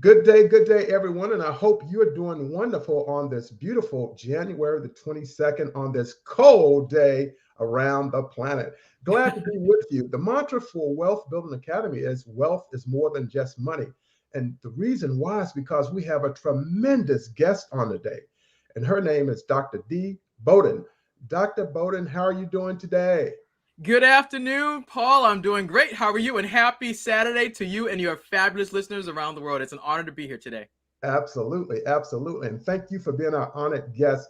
Good day, everyone, and I hope you're doing wonderful on this beautiful January the 22nd on this cold day around the planet. Glad to be with you. The mantra for Wealth Building Academy is wealth is more than just money. And the reason why is because we have a tremendous guest on today, and her name is Dr. D. Bowden. Dr. Bowden, how are you doing today? Good afternoon, Paul. I'm doing great. How are you? And happy Saturday to you and your fabulous listeners around the world. It's an honor to be here today. Absolutely, absolutely. And thank you for being our honored guest.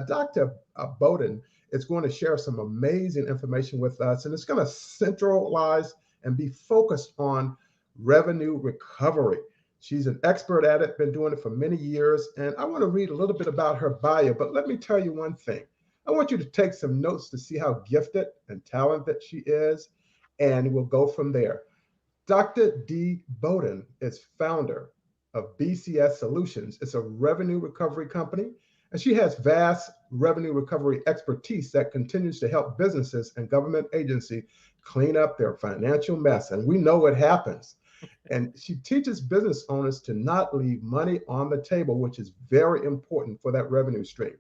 Dr. Bowden is going to share some amazing information with us, and it's going to centralize and be focused on revenue recovery. She's an expert at it, been doing it for many years. And I want to read a little bit about her bio, but let me tell you one thing. I want you to take some notes to see how gifted and talented she is, and we'll go from there. Dr. D. Bowden is founder of BCS Solutions. It's a revenue recovery company, and she has vast revenue recovery expertise that continues to help businesses and government agencies clean up their financial mess. And we know it happens. And she teaches business owners to not leave money on the table, which is very important for that revenue stream.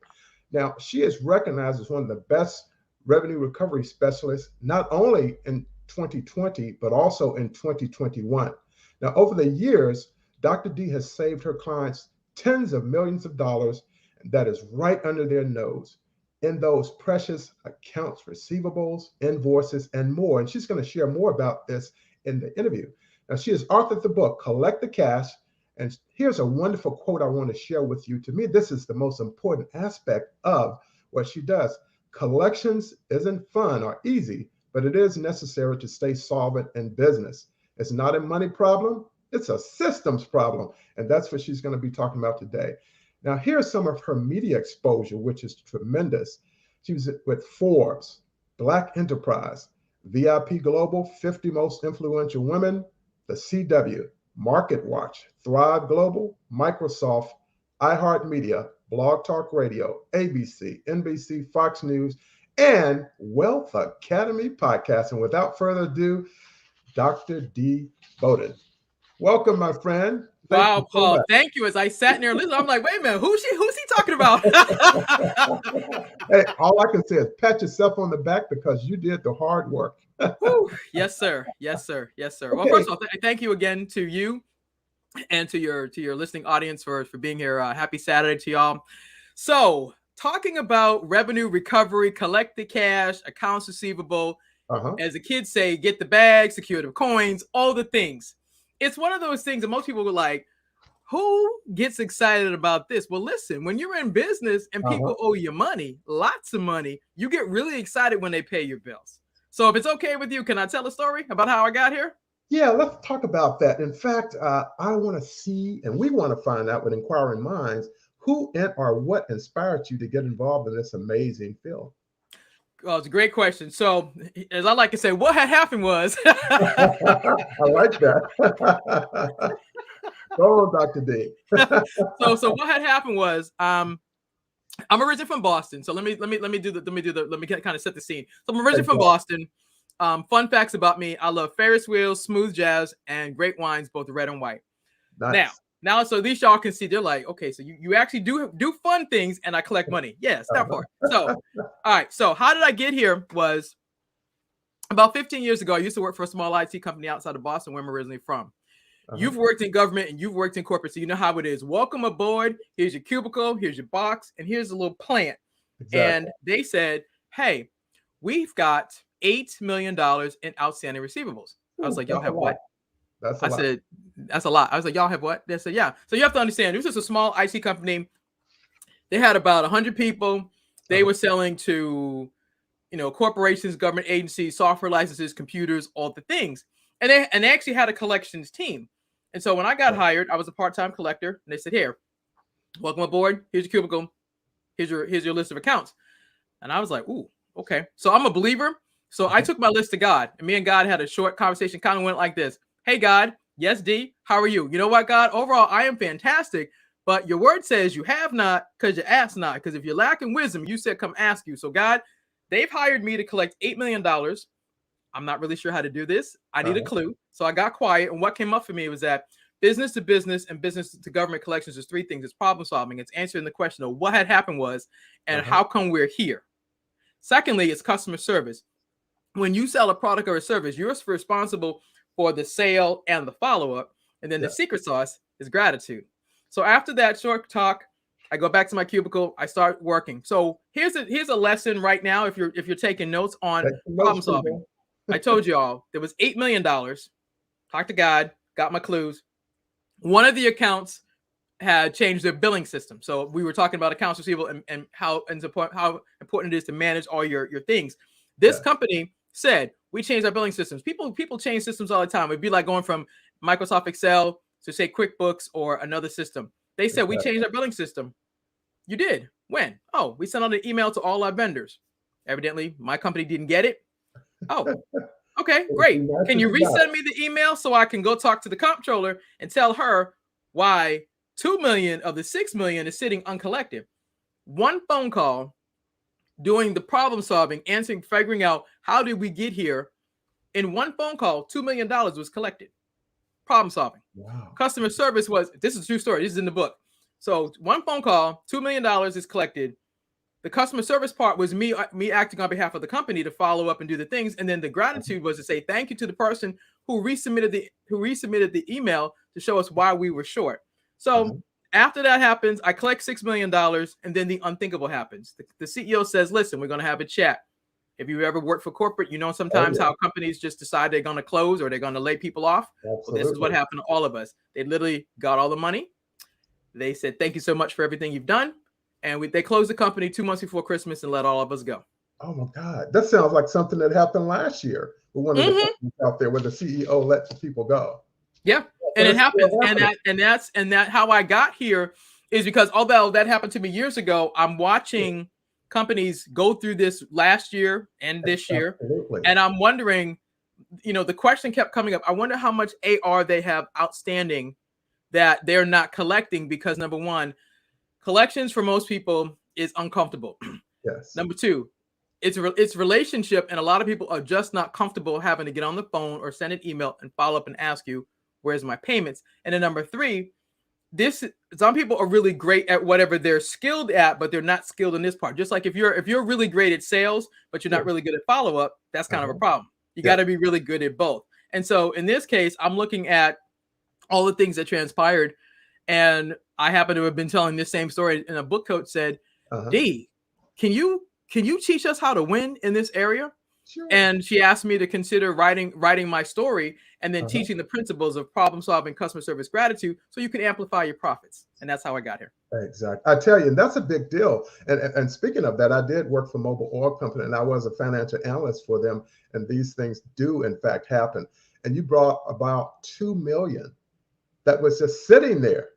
Now, she is recognized as one of the best revenue recovery specialists, not only in 2020, but also in 2021. Now, over the years, Dr. D has saved her clients tens of millions of dollars that is right under their nose in those precious accounts receivables, invoices, and more. And she's going to share more about this in the interview. Now, she has authored the book, Collect the Cash. And here's a wonderful quote I want to share with you. To me, this is the most important aspect of what she does. Collections isn't fun or easy, but it is necessary to stay solvent in business. It's not a money problem, it's a systems problem. And that's what she's going to be talking about today. Now, here's some of her media exposure, which is tremendous. She was with Forbes, Black Enterprise, VIP Global, 50 Most Influential Women, the CW, Market Watch, Thrive Global, Microsoft, iHeartMedia, Blog Talk Radio, ABC, NBC, Fox News, and Wealth Academy Podcast. And without further ado, Dr. D. Bowden. Welcome, my friend. Thank you Wow, so Paul. much. Thank you. As I sat in there listening, I'm like, wait a minute, who's he talking about? Hey, all I can say is pat yourself on the back because you did the hard work. Whew. Yes, sir. Yes, sir. Yes, sir. Well, Okay. first of all, thank you again to you and to your listening audience for being here. Happy Saturday to y'all. So, talking about revenue recovery, collect the cash, accounts receivable, Uh-huh. as the kids say, get the bag, secure the coins, all the things. It's one of those things that most people were like, who gets excited about this? Well, listen, when you're in business and Uh-huh. people owe you money, lots of money, you get really excited when they pay your bills. So if it's okay with you, can I tell a story about how I got here? Yeah, let's talk about that. In fact, I want to see, and we want to find out with inquiring minds, who and or what inspired you to get involved in this amazing field. Well, it's a great question. So, as I like to say, what had happened was I like that. Go on, Dr. D. so what had happened was I'm originally from Boston. So let me kind of set the scene. So I'm originally from Boston. Fun facts about me: I love Ferris wheels, smooth jazz, and great wines, both red and white. Now, Nice. now, so these y'all can see, they're like, okay, so you actually do fun things, and I collect money. Yes, that part. So, all right. So how did I get here? Was about 15 years ago. I used to work for a small IT company outside of Boston, where I'm originally from. Uh-huh. You've worked in government and you've worked in corporate, so you know how it is. Welcome aboard. Here's your cubicle. Here's your box, and here's a little plant. Exactly. And they said, hey, we've got $8 million in outstanding receivables. I was Ooh, like, y'all that's a have lot. what? That's a I lot. said, that's a lot. I was like, y'all have what? They said, yeah. So you have to understand, this is a small IT company. They had about 100 people. They Uh-huh. were selling to, corporations, government agencies, software licenses, computers, all the things. And they actually had a collections team. And so when I got Right. hired, I was a part-time collector. And they said, here, welcome aboard. Here's your cubicle. Here's your list of accounts. And I was like, ooh, okay. So I'm a believer. So I Uh-huh. took my list to God, and me and God had a short conversation, kind of went like this. Hey, God, yes, D, how are you? You know what, God? Overall, I am fantastic, but your word says you have not because you ask not. Because if you're lacking wisdom, you said come ask you. So, God, they've hired me to collect $8 million. I'm not really sure how to do this. I need a Uh-huh. clue. So I got quiet, and what came up for me was that business to business and business to government collections is three things. It's problem solving. It's answering the question of what had happened was, and how come we're here. Secondly, it's customer service. When you sell a product or a service, you're responsible for the sale and the follow-up. And then the secret sauce is gratitude. So after that short talk, I go back to my cubicle. I start working. So here's a lesson right now. If you're taking notes on problem solving, I told you all there was $8 million. Talked to God, got my clues. One of the accounts had changed their billing system. So we were talking about accounts receivable and how important it is to manage all your things. This company said, we changed our billing systems. People change systems all the time. It'd be like going from Microsoft Excel to say QuickBooks or another system. They said, we changed our billing system. You did? When? Oh, we sent out an email to all our vendors. Evidently, my company didn't get it. Oh, okay, great. Can you resend me the email so I can go talk to the comptroller and tell her why 2 million of the 6 million is sitting uncollected? One phone call, doing the problem solving, answering, figuring out how did we get here. In one phone call, $2 million was collected. Problem solving. Wow. Customer service was, this is a true story. This is in the book. So one phone call, $2 million is collected. The customer service part was me acting on behalf of the company to follow up and do the things. And then the gratitude was to say thank you to the person who resubmitted the email to show us why we were short. So after that happens, I collect $6 million, and then the unthinkable happens. The CEO says, listen, we're going to have a chat. If you ever worked for corporate, you know sometimes how companies just decide they're going to close or they're going to lay people off. Well, this is what happened to all of us. They literally got all the money. They said, thank you so much for everything you've done. And they closed the company 2 months before Christmas and let all of us go. Oh, my God. That sounds like something that happened last year with one of the companies out there where the CEO lets people go. Yeah. And it happens. And that's how I got here is because although that happened to me years ago, I'm watching companies go through this last year and this year. And I'm wondering, the question kept coming up. I wonder how much AR they have outstanding that they're not collecting because, number one, collections for most people is uncomfortable. Yes. Number two, it's relationship. And a lot of people are just not comfortable having to get on the phone or send an email and follow up and ask you, where's my payments? And then number three, some people are really great at whatever they're skilled at, but they're not skilled in this part. Just like if you're really great at sales, but you're not really good at follow-up, that's kind of a problem. You got to be really good at both. And so in this case, I'm looking at all the things that transpired, and I happen to have been telling this same story. And a book coach said, D, can you teach us how to win in this area? Sure. And she asked me to consider writing my story and then teaching the principles of problem solving, customer service, gratitude, so you can amplify your profits. And that's how I got here. Exactly. I tell you, and that's a big deal. And speaking of that, I did work for Mobile Oil Company, and I was a financial analyst for them. And these things do, in fact, happen. And you brought about 2 million that was just sitting there.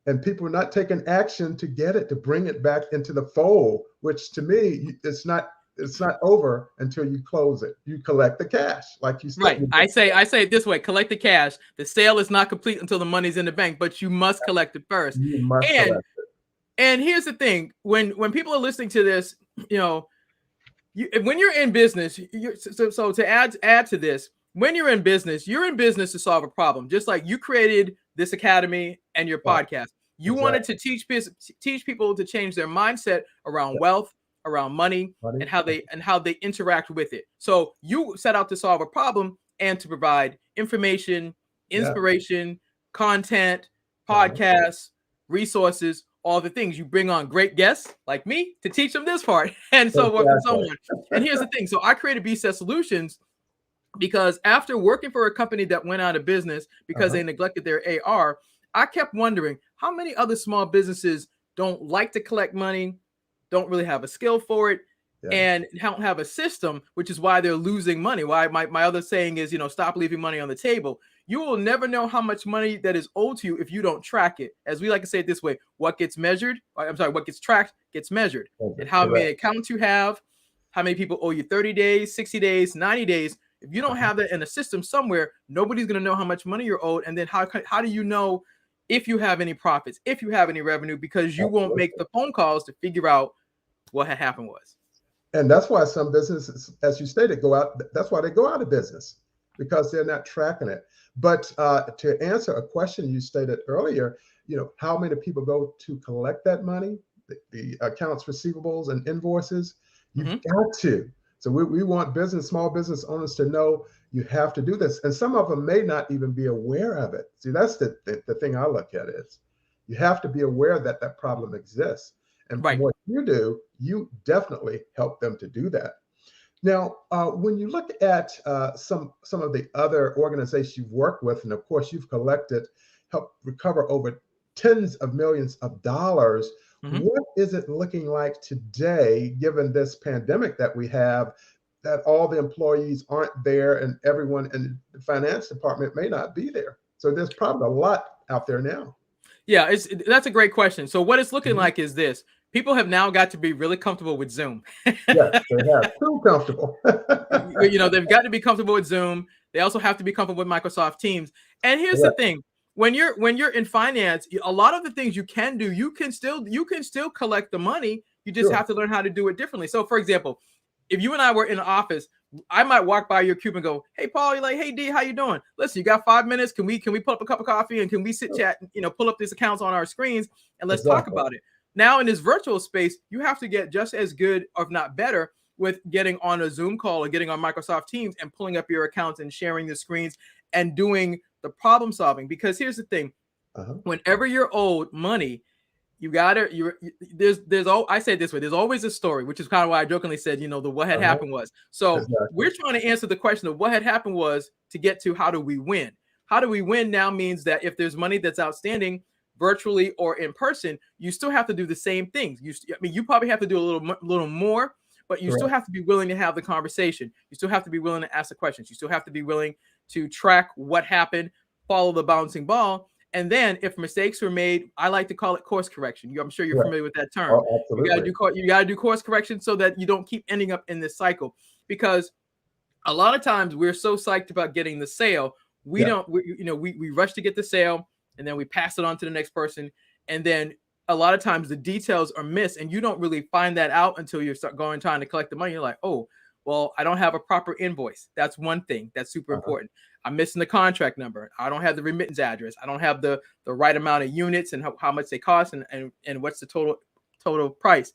And people were not taking action to get it, to bring it back into the fold, which to me, it's not over until you close it. You collect the cash, like you said. Right. I say it this way: collect the cash. The sale is not complete until the money's in the bank, but you must collect it first. You must collect it. And here's the thing: when people are listening to this, when you're in business, so to add to this, when you're in business to solve a problem. Just like you created this academy and your podcast, you wanted to teach people to change their mindset around wealth, around money, and how they interact with it. So you set out to solve a problem and to provide information, inspiration, content, podcasts, resources, all the things. You bring on great guests like me to teach them this part, and so forth and so on. And here's the thing. So I created B-Set Solutions because after working for a company that went out of business because they neglected their AR, I kept wondering how many other small businesses don't like to collect money, don't really have a skill for it, and don't have a system, which is why they're losing money. Why my other saying is, stop leaving money on the table. You will never know how much money that is owed to you if you don't track it. As we like to say it this way, what gets tracked gets measured. And how many accounts you have, how many people owe you 30 days, 60 days, 90 days. If you don't have that in a system somewhere, nobody's going to know how much money you're owed. And then how do you know if you have any profits, if you have any revenue, because you won't make the phone calls to figure out what had happened was. And that's why some businesses, as you stated, go out. That's why they go out of business, because they're not tracking it. But to answer a question you stated earlier, how many people go to collect that money, the accounts receivables and invoices? You've got to. So we want small business owners to know you have to do this. And some of them may not even be aware of it. See, that's the thing I look at is you have to be aware that that problem exists. And from what you do, you definitely help them to do that. Now, when you look at some of the other organizations you've worked with, and of course you've helped recover over tens of millions of dollars, what is it looking like today, given this pandemic that we have, that all the employees aren't there and everyone in the finance department may not be there? So there's probably a lot out there now. Yeah, that's a great question. So what it's looking like is this. People have now got to be really comfortable with Zoom. Yes, they have. Too comfortable. They've got to be comfortable with Zoom. They also have to be comfortable with Microsoft Teams. And here's the thing. When you're in finance, a lot of the things you can do, you can still collect the money. You just have to learn how to do it differently. So for example, if you and I were in the office, I might walk by your cube and go, "Hey, Paul," you're like, "Hey, D, how you doing? Listen, you got 5 minutes? Can we pull up a cup of coffee and can we sit chat, pull up these accounts on our screens and let's talk about it." Now in this virtual space, you have to get just as good, if not better, with getting on a Zoom call or getting on Microsoft Teams and pulling up your accounts and sharing the screens and doing the problem solving. Because here's the thing, whenever you're owed money, I say it this way, there's always a story, which is kind of why I jokingly said, the what had happened was. So we're trying to answer the question of what had happened was to get to how do we win? How do we win now means that if there's money that's outstanding, virtually or in person, you still have to do the same things. You probably have to do a little more, but you still have to be willing to have the conversation. You still have to be willing to ask the questions. You still have to be willing to track what happened, follow the bouncing ball. And then if mistakes were made, I like to call it course correction. I'm sure you're familiar with that term. You got to do course correction so that you don't keep ending up in this cycle. Because a lot of times we're so psyched about getting the sale, we rush to get the sale, and then we pass it on to the next person. And then a lot of times the details are missed and you don't really find that out until you start trying to collect the money. You're like, oh, well, I don't have a proper invoice. That's one thing that's super important. I'm missing the contract number. I don't have the remittance address. I don't have the right amount of units and how much they cost and what's the total price.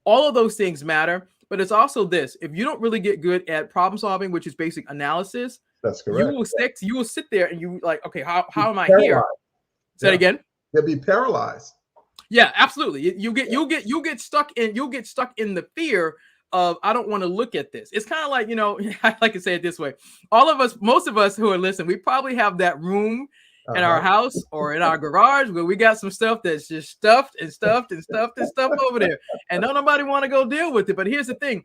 All of those things matter. But it's also this. If you don't really get good at problem solving, which is basic analysis, that's correct. You will sit there and you like, okay, how am I here? Say it again. They'll be paralyzed. Yeah, absolutely. You'll get stuck in the fear of, I don't want to look at this. It's kind of like, I like to say it this way. Most of us who are listening, we probably have that room in our house or in our garage where we got some stuff that's just stuffed over there. And don't nobody want to go deal with it. But here's the thing.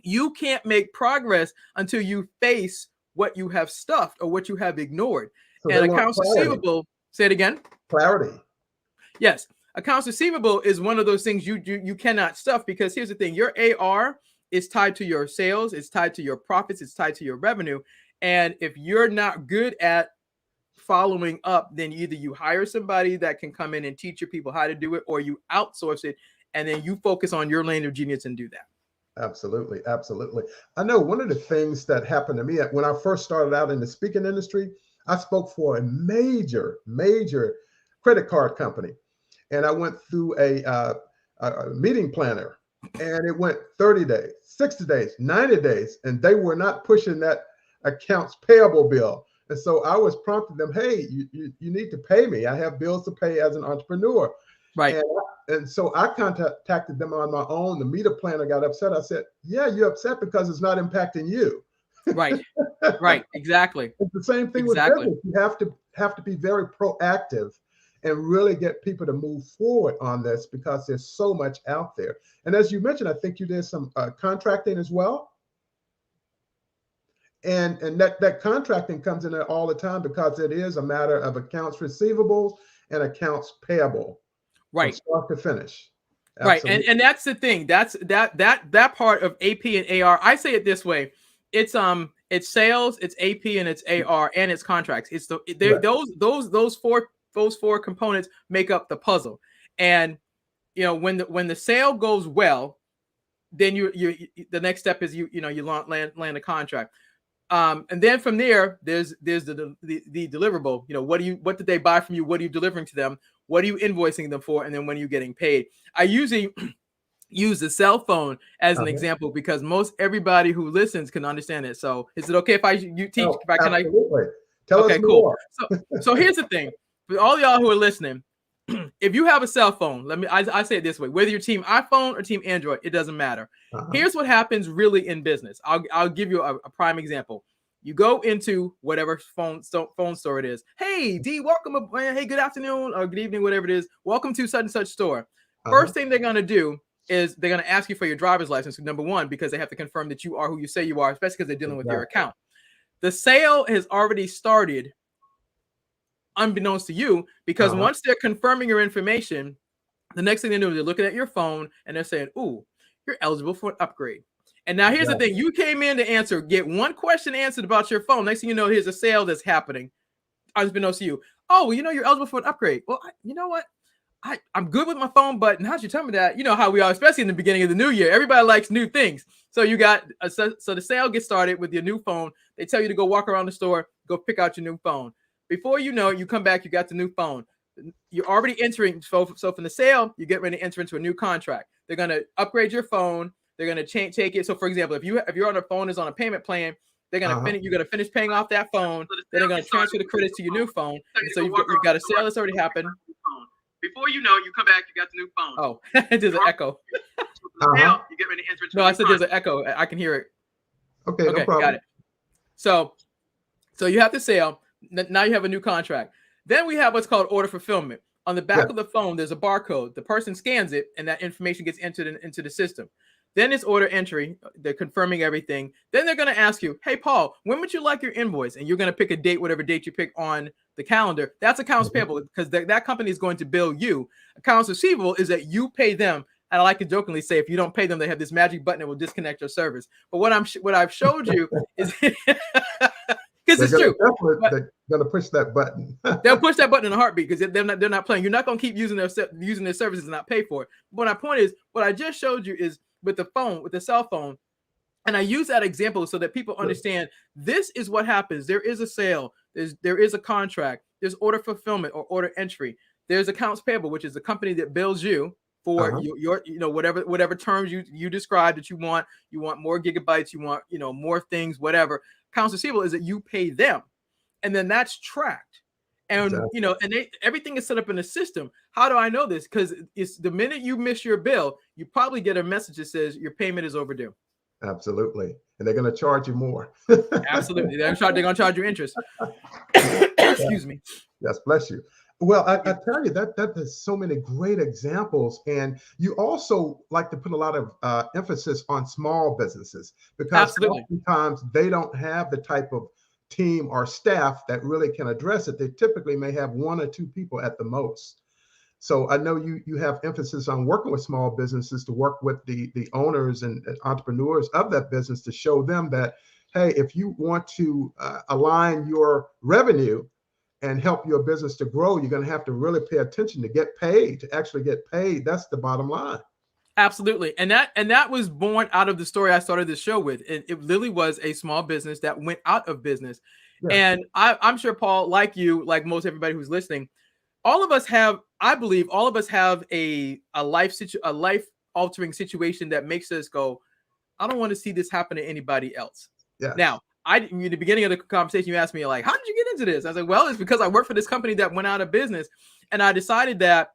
You can't make progress until you face what you have stuffed or what you have ignored. So and accounts receivable, say it again. Clarity. Yes. Accounts receivable is one of those things you cannot stuff, because here's the thing. Your AR is tied to your sales. It's tied to your profits. It's tied to your revenue. And if you're not good at following up, then either you hire somebody that can come in and teach your people how to do it, or you outsource it and then you focus on your lane of genius and do that. Absolutely. Absolutely. I know one of the things that happened to me when I first started out in the speaking industry, I spoke for a major credit card company. And I went through a meeting planner, and it went 30 days, 60 days, 90 days, and they were not pushing that accounts payable bill. And so I was prompting them, hey, you need to pay me. I have bills to pay as an entrepreneur. Right. And so I contacted them on my own. The meter planner got upset. I said, yeah, you're upset because it's not impacting you. Right. Right. Exactly. It's the same thing with business. You have to be very proactive and really get people to move forward on this, because there's so much out there. And as you mentioned, I think you did some contracting as well. And that contracting comes in there all the time, because it is a matter of accounts receivables and accounts payable. Right. From start to finish. Absolutely. Right. And that's the thing. That's that part of AP and AR. I say it this way. It's sales, it's AP, and it's AR, and it's contracts. It's those four components make up the puzzle. And when the sale goes well, then you the next step is you land a contract. And then from there, there's the deliverable. What did they buy from you? What are you delivering to them? What are you invoicing them for? And then when are you getting paid? I usually use the cell phone as an example because most everybody who listens can understand it. So is it okay if you teach? Oh, absolutely. Tell us more. So here's the thing for all y'all who are listening. If you have a cell phone, I say it this way, whether you're team iPhone or team Android, it doesn't matter. Here's what happens really in business. I'll give you a prime example. You go into whatever phone store it is. Hey, D, welcome. Hey, good afternoon or good evening, whatever it is. Welcome to such and such store. First thing they're going to do is they're going to ask you for your driver's license, number one, because they have to confirm that you are who you say you are, especially because they're dealing with your account. The sale has already started unbeknownst to you, because once they're confirming your information, the next thing they do is they're looking at your phone and they're saying, ooh, you're eligible for an upgrade. And now here's the thing. You came in to get one question answered about your phone. Next thing you know, here's a sale that's happening unbeknownst to you. Oh, well, you're eligible for an upgrade. Well, you know what? I'm good with my phone, but now that you tell me that, you know how we are, especially in the beginning of the new year, everybody likes new things. So you got so the sale gets started with your new phone. They tell you to go walk around the store, go pick out your new phone. Before you know it, you come back, you got the new phone. You're already entering. So from the sale, you get ready to enter into a new contract. They're going to upgrade your phone. They're going to take it. So for example, if you're on a phone is on a payment plan, they're going to finish. You're going to finish paying off that phone. Then they're going to transfer the credits to your new phone. And so you've got a sale that's already happened. Before you know, you come back, you got the new phone. Oh, there's an echo. You get ready to enter into I said there's an echo. I can hear it. Okay, no problem. Got it. So you have the sale. Now you have a new contract. Then we have what's called order fulfillment. On the back of the phone, there's a barcode. The person scans it, and that information gets entered into the system. Then it's order entry. They're confirming everything. Then they're going to ask you, hey, Paul, when would you like your invoice? And you're going to pick a date, whatever date you pick on the calendar. That's accounts payable, because that company is going to bill you. Accounts receivable is that you pay them. And I like to jokingly say, if you don't pay them, they have this magic button that will disconnect your service. But what I've showed you is because it's true. They're gonna push that button. They'll push that button in a heartbeat because they're not playing. You're not gonna keep using their services and not pay for it. But my point is, what I just showed you is with the cell phone, and I use that example so that people understand this is what happens. There is a sale. There is a contract. There's order fulfillment or order entry. There's accounts payable, which is the company that bills you for your whatever terms you describe that you want. You want more gigabytes. You want more things. Whatever. Accounts receivable is that you pay them, and then that's tracked, and everything is set up in the system. How do I know this? Because it's the minute you miss your bill, you probably get a message that says your payment is overdue. Absolutely, and they're going to charge you more. Absolutely, they're going to charge you interest. Excuse me. Yes, bless you. Well, I tell you that there's so many great examples, and you also like to put a lot of emphasis on small businesses because oftentimes they don't have the type of team or staff that really can address it. They typically may have one or two people at the most. So I know you have emphasis on working with small businesses to work with the owners and entrepreneurs of that business to show them that, hey, if you want to align your revenue and help your business to grow, you're going to have to really pay attention to actually get paid. That's the bottom line. Absolutely. And that was born out of the story I started this show with. It literally was a small business that went out of business. Yeah. And I'm sure, Paul, like you, like most everybody who's listening, I believe all of us have a life altering situation that makes us go, I don't want to see this happen to anybody else. Yeah. Now, in the beginning of the conversation, you asked me like, how did you get into this? I was like, well, it's because I work for this company that went out of business, and I decided that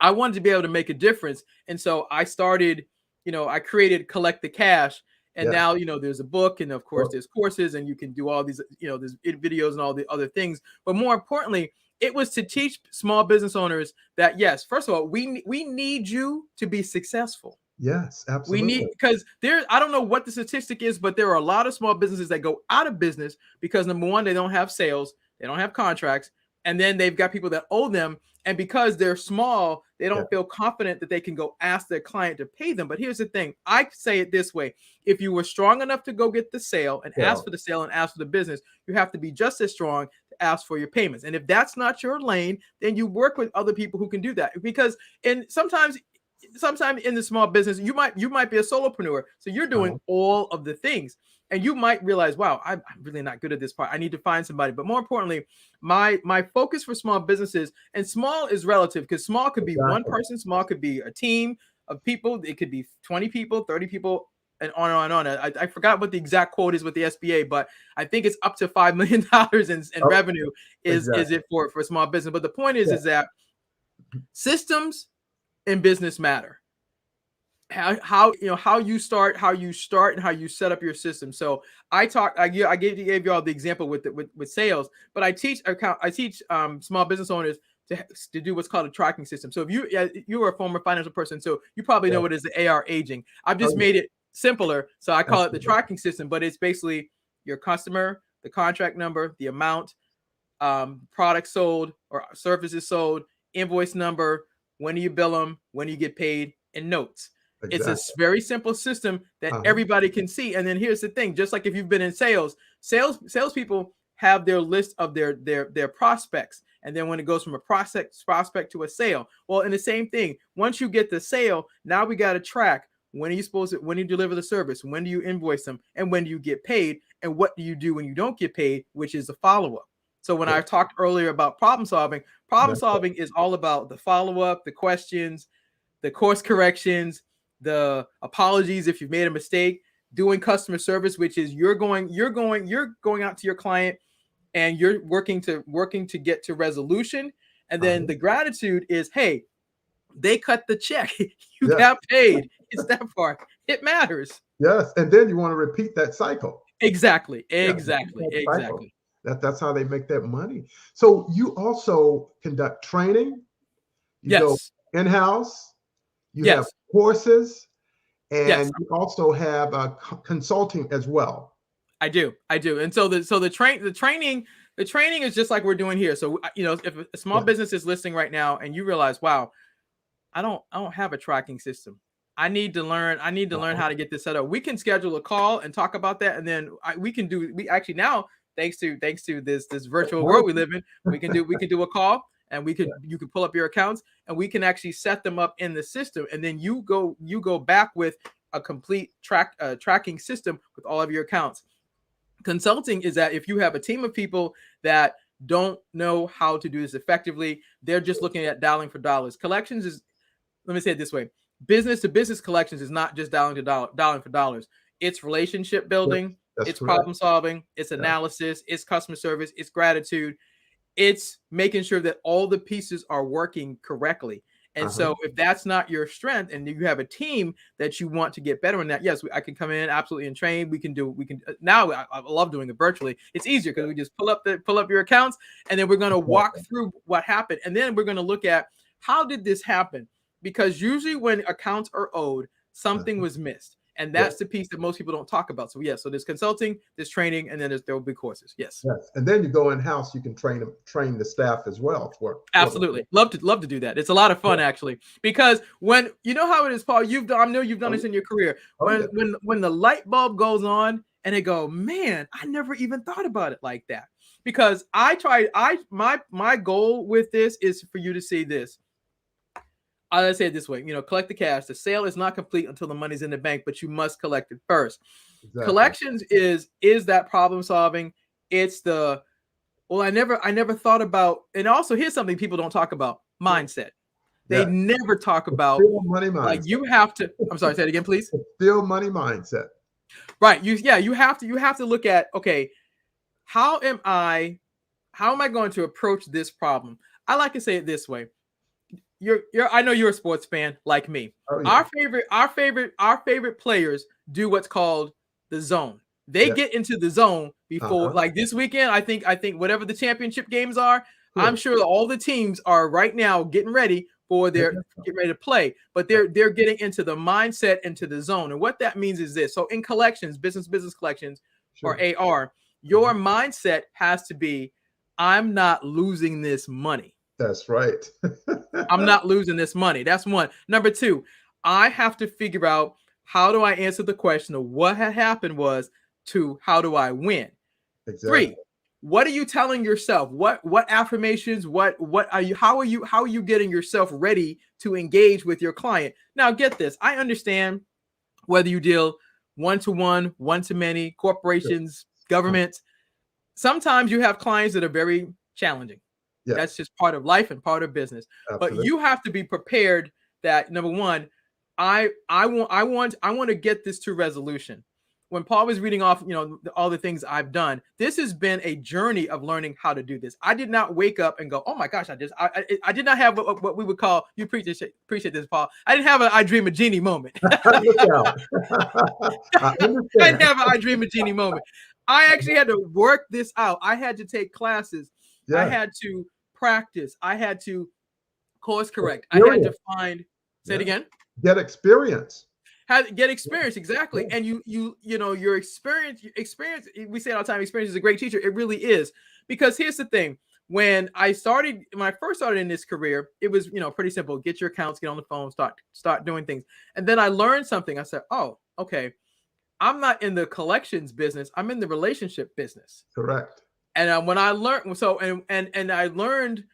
I wanted to be able to make a difference. And so I started, I created Collect the Cash, and now, there's a book, and of course there's courses, and you can do all these, there's videos and all the other things. But more importantly, it was to teach small business owners that, yes, first of all, we need you to be successful. Yes, absolutely. Because I don't know what the statistic is, but there are a lot of small businesses that go out of business because number one, they don't have sales, they don't have contracts, and then they've got people that owe them. And because they're small, they don't feel confident that they can go ask their client to pay them. But here's the thing. I say it this way. If you were strong enough to go get the sale and ask for the sale and ask for the business, you have to be just as strong to ask for your payments. And if that's not your lane, then you work with other people who can do that. Because sometimes in the small business, you might be a solopreneur. So you're doing all of the things. And you might realize, wow, I'm really not good at this part. I need to find somebody. But more importantly, my focus for small businesses, and small is relative, because small could be one person, small could be a team of people. It could be 20 people, 30 people, and on and on and on. I forgot what the exact quote is with the SBA, but I think it's up to $5 million in revenue is it for small business. But the point is that systems in business matter. How you start, and how you set up your system. So I gave you all the example with sales, but I teach small business owners to do what's called a tracking system. So if you are a former financial person, so you probably know what is the AR aging. I've just made it simpler, so I call it the tracking system. But it's basically your customer, the contract number, the amount, products sold or services sold, invoice number, when do you bill them, when do you get paid, and notes. Exactly. It's a very simple system that everybody can see. And then here's the thing: just like if you've been in salespeople have their list of their prospects, and then when it goes from a prospect to a sale, well, in the same thing, once you get the sale, now we got to track when are you when you deliver the service, when do you invoice them, and when do you get paid, and what do you do when you don't get paid, which is the follow-up. So when I talked earlier about problem solving is all about the follow-up, the questions, the course corrections, the apologies if you've made a mistake, doing customer service, which is you're going out to your client and you're working to get to resolution. And then the gratitude is, hey, they cut the check. You got paid. It's that part. It matters. Yes. And then you want to repeat that cycle. Exactly. That's how they make that money. So you also conduct training. You go in-house. You have courses, and you also have consulting as well. I do. And so the training is just like we're doing here. So if a small business is listening right now and you realize, wow, I don't have a tracking system. I need to learn how to get this set up. We can schedule a call and talk about that, and then we actually now, thanks to this virtual world we live in, we can do a call. And you can pull up your accounts, and we can actually set them up in the system. And then you go back with a complete tracking system with all of your accounts. Consulting is that if you have a team of people that don't know how to do this effectively, they're just looking at dialing for dollars. Collections is, let me say it this way: business to business collections is not just dialing for dollars. It's relationship building, it's problem solving, it's analysis, it's customer service, it's gratitude. It's making sure that all the pieces are working correctly. And so if that's not your strength and you have a team that you want to get better in that, yes, I can come in absolutely and train. We can now I love doing it virtually. It's easier because we just pull up your accounts, and then we're going to walk through what happened. And then we're going to look at how did this happen? Because usually when accounts are owed, something was missed. And that's the piece that most people don't talk about. So so there's consulting, there's training, and then there will be courses. Yes. And then you go in-house, you can train the staff as well. Absolutely. Love to do that. It's a lot of fun, actually, because when you know how it is, Paul, I know you've done this in your career. When the light bulb goes on and they go, man, I never even thought about it like that. Because my goal with this is for you to see this. I'll say it this way, collect the cash. The sale is not complete until the money's in the bank, but you must collect it first. Exactly. Collections is that problem solving. It's I never thought about, and also here's something people don't talk about: mindset. They never talk about money mindset. Like you have to. I'm sorry, say it again, please. Still money mindset. Right. You have to look at, okay, how am I going to approach this problem? I like to say it this way. I know you're a sports fan like me. Oh, yeah. Our favorite players do what's called the zone. They get into the zone before, like this weekend. I think whatever the championship games are, I'm sure all the teams are right now getting ready for get ready to play. But they're getting into the mindset, into the zone, and what that means is this. So in collections, business collections, or AR, your mindset has to be, I'm not losing this money. That's right. I'm not losing this money. That's one. Number two, I have to figure out, how do I answer the question of what had happened was to how do I win? Exactly. 3, what are you telling yourself? What affirmations, how are you getting yourself ready to engage with your client? Now get this. I understand whether you deal one-to-one, one-to-many, corporations, Uh-huh. governments. Sometimes you have clients that are very challenging. That's Yes, just part of life and part of business. But absolutely. you have to be prepared that number one, I want to get this to resolution. When Paul was reading off, all the things I've done, this has been a journey of learning how to do this. I did not wake up and go, oh my gosh, I did not have what we would call, you appreciate this, Paul. I didn't have an I dream a genie moment. Look out. I I understand. didn't have an I dream a genie moment. I actually had to work this out. I had to take classes. I Yeah. had to practice. I had to course correct. I had to Experience. find, say it Yeah. again. Get experience. Get experience, exactly. Yeah. And your experience, we say it all the time, experience is a great teacher. It really is. Because here's the thing. When I first started in this career, it was pretty simple. Get your accounts, get on the phone, start doing things. And then I learned something. I said, oh, okay. I'm not in the collections business. I'm in the relationship business. Correct. And when I learned, and I learned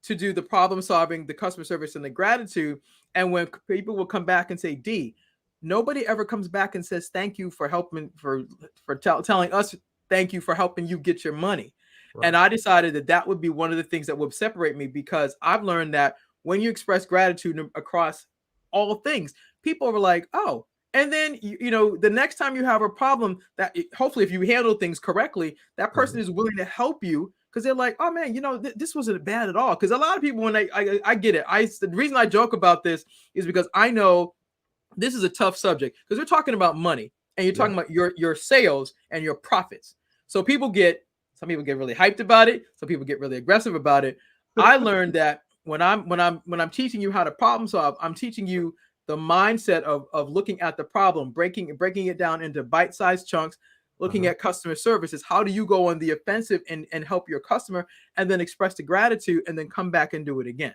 to do the problem solving, the customer service, and the gratitude. And when people will come back and say, D, nobody ever comes back and says thank you for helping, for telling us thank you for helping you get your money. Right. And I decided that would be one of the things that would separate me, because I've learned that when you express gratitude across all things, people are like, oh. And then, the next time you have a problem, that hopefully if you handle things correctly, that person is willing to help you, because they're like, oh man, this wasn't bad at all. Because a lot of people, when I get it, the reason I joke about this is because I know this is a tough subject, because we're talking about money and you're talking about your sales and your profits. So some people get really hyped about it. Some people get really aggressive about it. I learned that when I'm teaching you how to problem solve, I'm teaching you the mindset of looking at the problem, breaking it down into bite-sized chunks, looking at customer services. How do you go on the offensive and help your customer, and then express the gratitude, and then come back and do it again?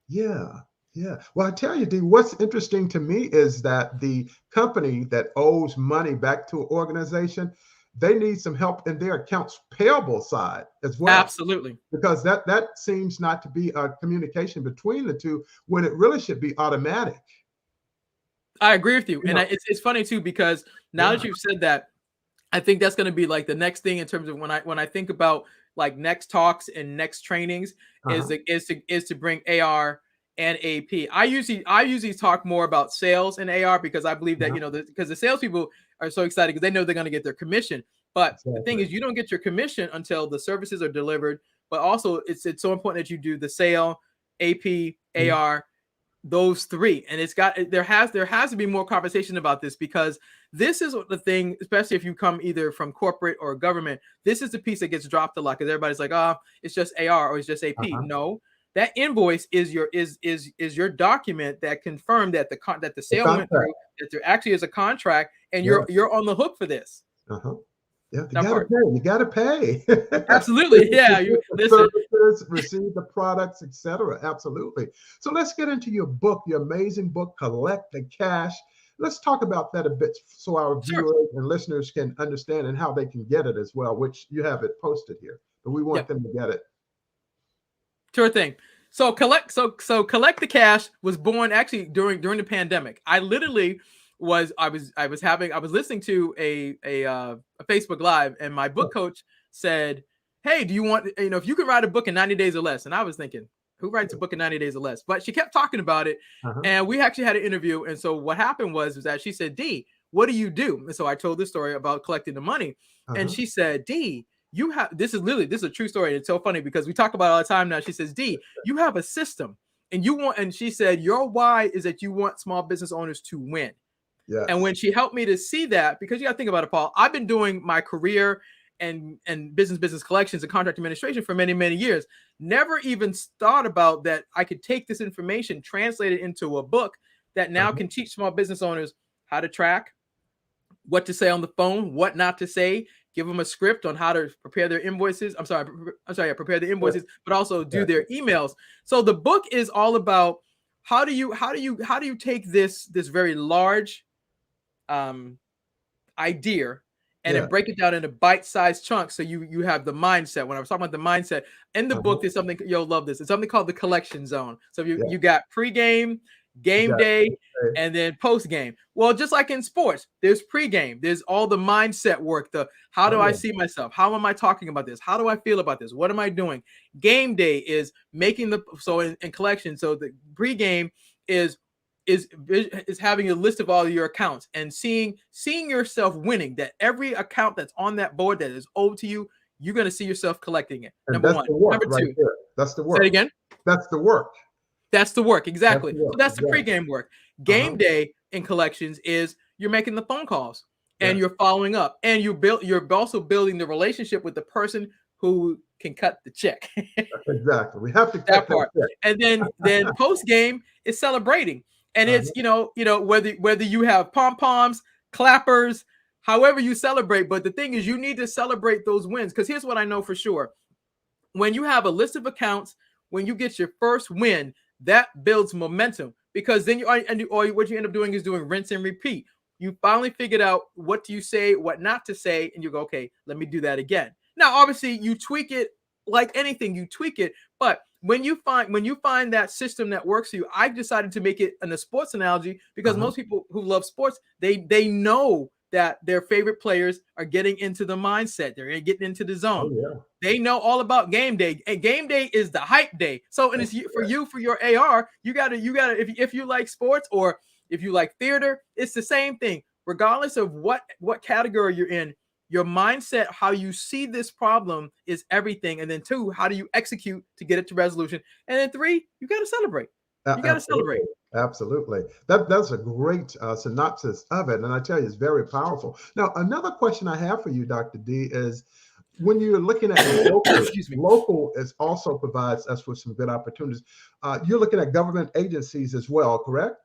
Yeah. Yeah. Well, I tell you, D, what's interesting to me is that the company that owes money back to an organization, they need some help in their accounts payable side as well, Absolutely. because that seems not to be a communication between the two when it really should be automatic. I agree with you. You And know, it's funny too, because now yeah. that you've said that, I think that's going to be like the next thing in terms of when I think about like next talks and next trainings Uh-huh. is to bring AR and AP. I usually talk more about sales and AR, because I believe that Uh-huh. because the salespeople are so excited because they know they're going to get their commission. But the thing Exactly. is, you don't get your commission until the services are delivered. But also, it's so important that you do the sale, AP, Mhm. AR, those three. And there has to be more conversation about this, because this is the thing, especially if you come either from corporate or government. This is the piece that gets dropped a lot, because everybody's like, oh, it's just AR or it's just AP. Uh-huh. No, that invoice is your document that confirmed that the The sale went contract. through, that there actually is a contract, and Yeah. you're on the hook for this. Uh-huh. Yeah, you That gotta part. pay. You gotta pay. Absolutely. Yeah. You Receive the listen. services, receive the products, etc. Absolutely. So let's get into your book, your amazing book, Collect the Cash. Let's talk about that a bit so our Sure. viewers and listeners can understand and how they can get it as well, which you have it posted here. But we want Yep. them to get it. Sure thing. So collect the cash was born actually during the pandemic. I literally was listening to a Facebook Live, and my book coach said, "Hey, do you want if you can write a book in 90 days or less?" And I was thinking, who writes a book in 90 days or less? But she kept talking about it, Uh-huh. and we actually had an interview. And so what happened was that she said, "D, what do you do?" And so I told this story about collecting the money, and Uh-huh. she said, "D, this is a true story. It's so funny because we talk about it all the time now." She says, D, you have a system, and she said, your why is that you want small business owners to win. And Yes. when she helped me to see that, because you got to think about it, Paul, I've been doing my career and business collections and contract administration for many, many years. Never even thought about that I could take this information, translate it into a book that now Uh-huh. can teach small business owners how to track, what to say on the phone, what not to say, give them a script on how to prepare their invoices. Prepare the invoices, but also do their emails. So the book is all about how do you take this very large idea and Yeah. then break it down into bite-sized chunks, so you have the mindset. When I was talking about the mindset in the book, Uh-huh. there's something you'll love this. It's something called the collection zone. So Yeah. you got pregame, game day, Okay. and then post game. Well, just like in sports, there's pregame. There's all the mindset work. The how do I see myself? How am I talking about this? How do I feel about this? What am I doing? Game day is making the in collection. So the pregame is having a list of all of your accounts and seeing yourself winning. That every account that's on that board that is owed to you, you're going to see yourself collecting it. And Number that's one. the work Number two. right there. That's the work. Say it again. That's the work. That's the work, exactly. That's the work. So that's the pregame work. Game day in collections is you're making the phone calls and you're following up, and you're also building the relationship with the person who can cut the check. Exactly. We have to cut that part. check. And then post game is celebrating, and it's whether you have pom poms, clappers, however you celebrate. But the thing is, you need to celebrate those wins, because here's what I know for sure: when you have a list of accounts, when you get your first win, that builds momentum, because then what you end up doing is doing rinse and repeat. You finally figured out what do you say, what not to say, and you go, okay, let me do that again. Now, obviously, you tweak it like anything, you tweak it. But when you find that system that works for you, I've decided to make it in a sports analogy, because most people who love sports, they know that their favorite players are getting into the mindset. They're getting into the zone. Oh, yeah. They know all about game day, and game day is the hype day. So, and it's for your AR, you gotta, if you like sports or if you like theater, it's the same thing. Regardless of what category you're in, your mindset, how you see this problem is everything. And then 2, how do you execute to get it to resolution? And then 3, you got to celebrate. You got to celebrate. Absolutely. That's a great synopsis of it. And I tell you, it's very powerful. Now, another question I have for you, Dr. D, is when you're looking at local is also provides us with some good opportunities. You're looking at government agencies as well, correct?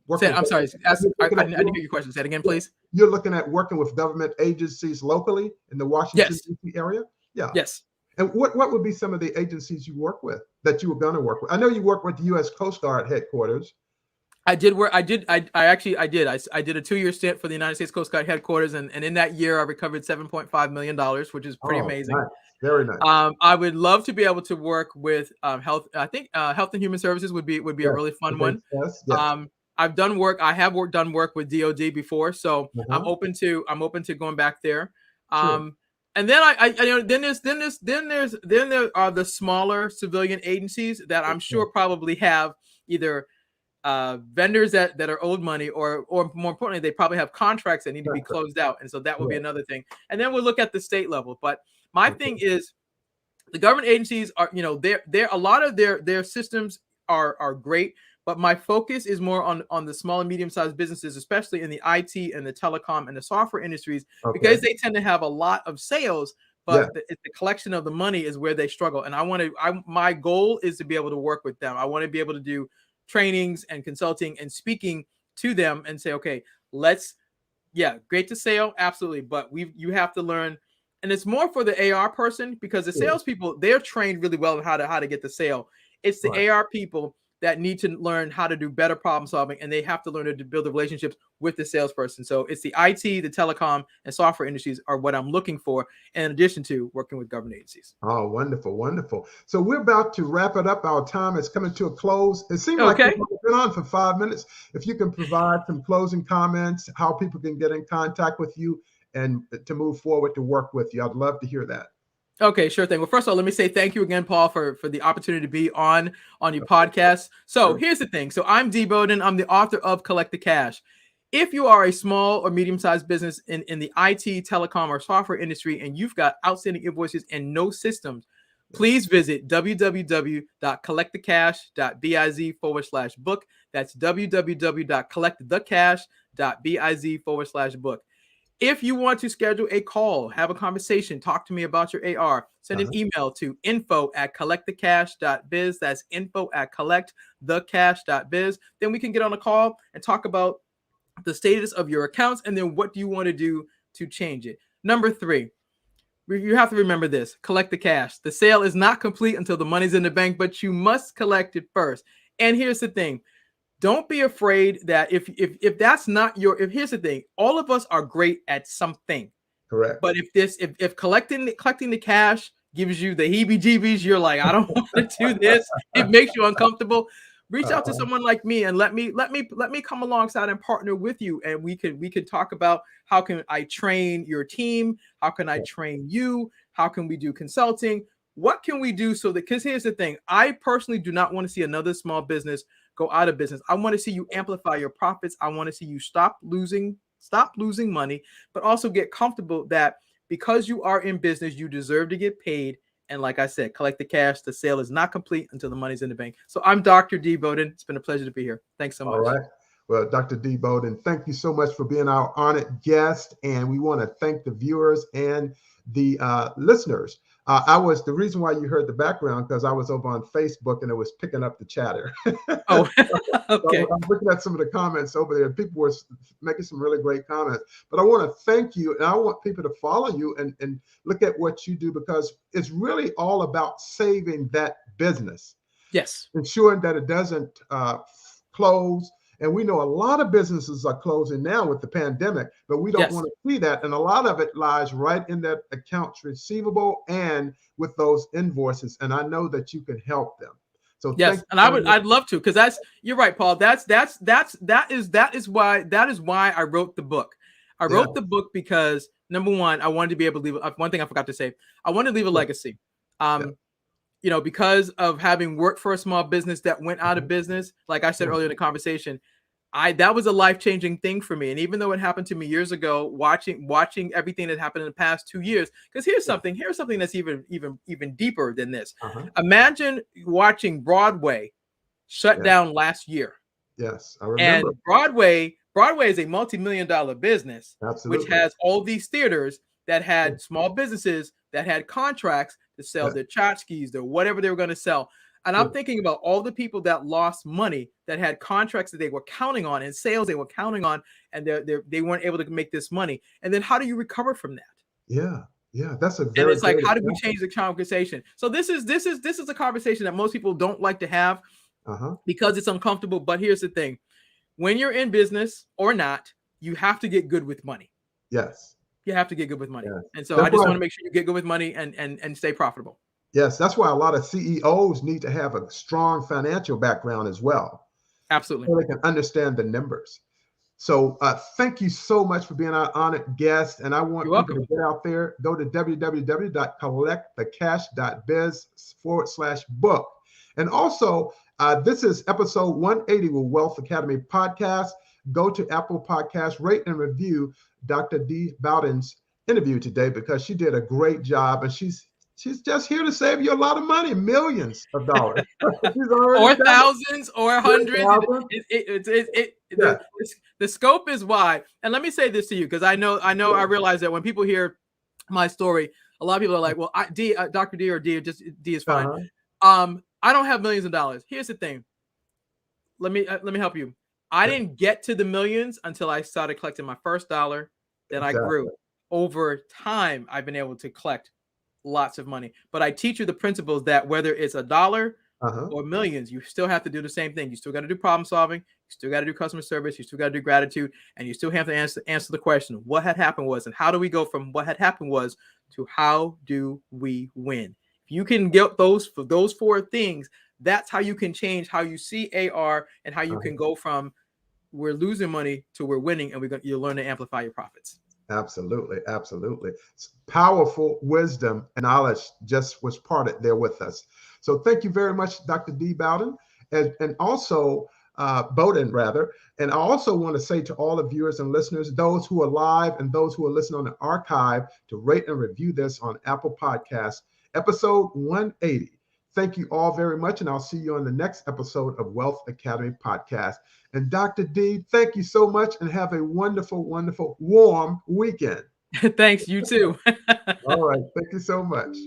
I'm sorry. I didn't hear your question. Say it again, please. You're looking at working with government agencies locally in the Washington, D.C. area? Yeah. Yes. And what would be some of the agencies you work with that you were going to work with? I know you work with the U.S. Coast Guard headquarters. I did work. I did a 2-year stint for the United States Coast Guard headquarters, and in that year, I recovered $7.5 million, which is pretty amazing. Nice. Very nice. I would love to be able to work with health. I think Health and Human Services would be a really fun one. Yes. I've done work. I have done work with DoD before, so I'm open to going back there. And then there are the smaller civilian agencies that I'm sure probably have either vendors that are owed money, or more importantly, they probably have contracts that need to be closed out, and so that will be another thing. And then we'll look at the state level. But my thing is, the government agencies are, they're a lot of their systems are great, but my focus is more on the small and medium-sized businesses, especially in the IT and the telecom and the software industries, because they tend to have a lot of sales, but the collection of the money is where they struggle. And my goal is to be able to work with them. I want to be able to do trainings and consulting and speaking to them and say, okay, great to sell, absolutely, but you have to learn. And it's more for the AR person, because the salespeople, they're trained really well on how to get the sale. It's the AR people that need to learn how to do better problem solving, and they have to learn to build the relationships with the salesperson. So it's the IT, the telecom, and software industries are what I'm looking for, in addition to working with government agencies. Oh, wonderful, wonderful. So we're about to wrap it up. Our time is coming to a close. It seems like we've been on for 5 minutes. If you can provide some closing comments, how people can get in contact with you and to move forward to work with you, I'd love to hear that. Okay, sure thing. Well, first of all, let me say thank you again, Paul, for the opportunity to be on your podcast. So here's the thing. So I'm D. Bowden. I'm the author of Collect the Cash. If you are a small or medium-sized business in the IT, telecom, or software industry, and you've got outstanding invoices and no systems, please visit www.collectthecash.biz/book. That's www.collectthecash.biz/book. If you want to schedule a call, have a conversation, talk to me about your AR, send an email to info@collectthecash.biz. That's info@collectthecash.biz. Then we can get on a call and talk about the status of your accounts, and then what do you want to do to change it. Number 3, you have to remember this: collect the cash. The sale is not complete until the money's in the bank, but you must collect it first. And here's the thing: don't be afraid that if that's not here's the thing: all of us are great at something. Correct. But if collecting the cash gives you the heebie-jeebies, you're like, I don't want to do this, it makes you uncomfortable, Reach out to someone like me and let me come alongside and partner with you, and we can talk about how can I train your team, how can I train you, how can we do consulting, what can we do so that, because here's the thing, I personally do not want to see another small business go out of business. I want to see you amplify your profits. I want to see you stop losing money, but also get comfortable that because you are in business, you deserve to get paid. And like I said, collect the cash. The sale is not complete until the money's in the bank. So I'm Dr. D. Bowden. It's been a pleasure to be here. Thanks so much. All right. Well, Dr. D. Bowden, thank you so much for being our honored guest. And we want to thank the viewers and the listeners. The reason why you heard the background, because I was over on Facebook and it was picking up the chatter. Oh, okay. So I'm looking at some of the comments over there. People were making some really great comments. But I want to thank you, and I want people to follow you and look at what you do, because it's really all about saving that business. Yes. Ensuring that it doesn't close. And we know a lot of businesses are closing now with the pandemic, but we don't want to see that. And a lot of it lies right in that accounts receivable and with those invoices. And I know that you can help them. So yes, and I'd love to, because you're right, Paul. That is why I wrote the book. I wrote the book because, number one, I wanted to be able to leave. One thing I forgot to say, I wanted to leave a legacy. You know, because of having worked for a small business that went out of business, like I said earlier in the conversation, that was a life-changing thing for me. And even though it happened to me years ago, watching everything that happened in the past 2 years, because here's something that's even deeper than this. Imagine watching Broadway shut down last year. Yes, I remember. And Broadway is a multi-million-dollar business, which has all these theaters that had small businesses that had contracts to sell their tchotchkes, their whatever they were going to sell. And I'm thinking about all the people that lost money, that had contracts that they were counting on and sales they were counting on, and they weren't able to make this money. And then how do you recover from that? Yeah, that's a very. And it's like, how do we change the conversation? So this is a conversation that most people don't like to have because it's uncomfortable. But here's the thing: when you're in business or not, you have to get good with money. Yes. You have to get good with money. Yes. And so I just want to make sure you get good with money and stay profitable. Yes, that's why a lot of CEOs need to have a strong financial background as well. Absolutely. So they can understand the numbers. So thank you so much for being our honored guest. And I want people to get out there, go to www.collectthecash.biz/book. And also, this is episode 180 with Wealth Academy Podcast. Go to Apple Podcasts, rate and review Dr. D. Bowden's interview today, because she did a great job, and she's just here to save you a lot of money, millions of dollars. Or thousands or hundreds. The scope is wide. And let me say this to you, because I realize that when people hear my story, a lot of people are like, well, Dr. D or D, or just D is fine. I don't have millions of dollars. Here's the thing. Let me help you. I didn't get to the millions until I started collecting my first dollar. Then I grew. Over time, I've been able to collect lots of money. But I teach you the principles that whether it's $1 or millions, you still have to do the same thing. You still got to do problem solving. You still got to do customer service. You still got to do gratitude. And you still have to answer the question, what had happened was, and how do we go from what had happened was to how do we win? If you can get those 4 things, that's how you can change how you see AR and how you can go from we're losing money to we're winning, and you'll learn to amplify your profits. Absolutely. It's powerful wisdom and knowledge just was parted there with us. So thank you very much, Dr. D. Bowden, and also Bowden, rather. And I also want to say to all the viewers and listeners, those who are live and those who are listening on the archive, to rate and review this on Apple Podcasts, episode 180. Thank you all very much, and I'll see you on the next episode of Wealth Academy Podcast. And Dr. D, thank you so much, and have a wonderful, wonderful, warm weekend. Thanks, you too. All right, thank you so much.